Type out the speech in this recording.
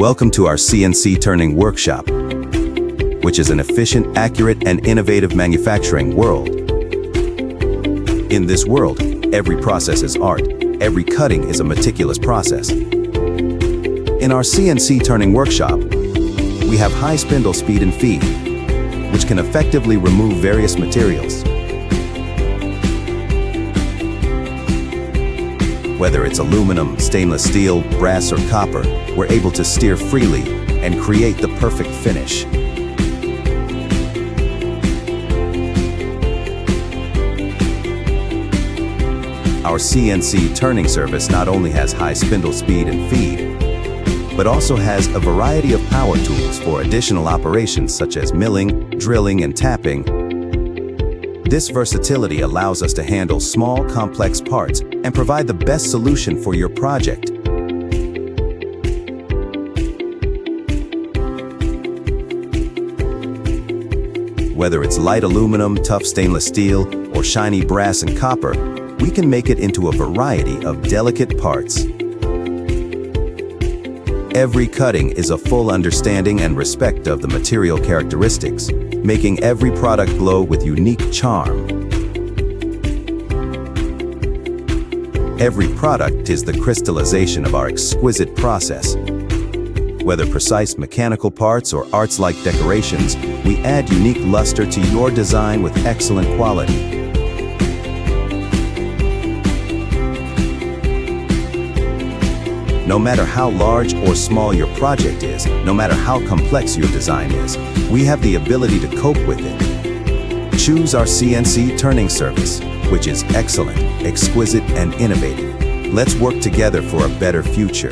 Welcome to our CNC Turning Workshop, which is an efficient, accurate, and innovative manufacturing world. In this world, every process is art. Every cutting is a meticulous process. In our CNC Turning Workshop, we have high spindle speed and feed, which can effectively remove various materials. Whether it's aluminum, stainless steel, brass, or copper, we're able to steer freely and create the perfect finish. Our CNC turning service not only has high spindle speed and feed, but also has a variety of power tools for additional operations such as milling, drilling, and tapping. This versatility allows us to handle small, complex parts and provide the best solution for your project. Whether it's light aluminum, tough stainless steel, or shiny brass and copper, we can make it into a variety of delicate parts. Every cutting is a full understanding and respect of the material characteristics, making every product glow with unique charm. Every product is the crystallization of our exquisite process. Whether precise mechanical parts or arts-like decorations, we add unique luster to your design with excellent quality. No matter how large or small your project is, no matter how complex your design is, we have the ability to cope with it. Choose our CNC turning service, which is excellent, exquisite, and innovative. Let's work together for a better future.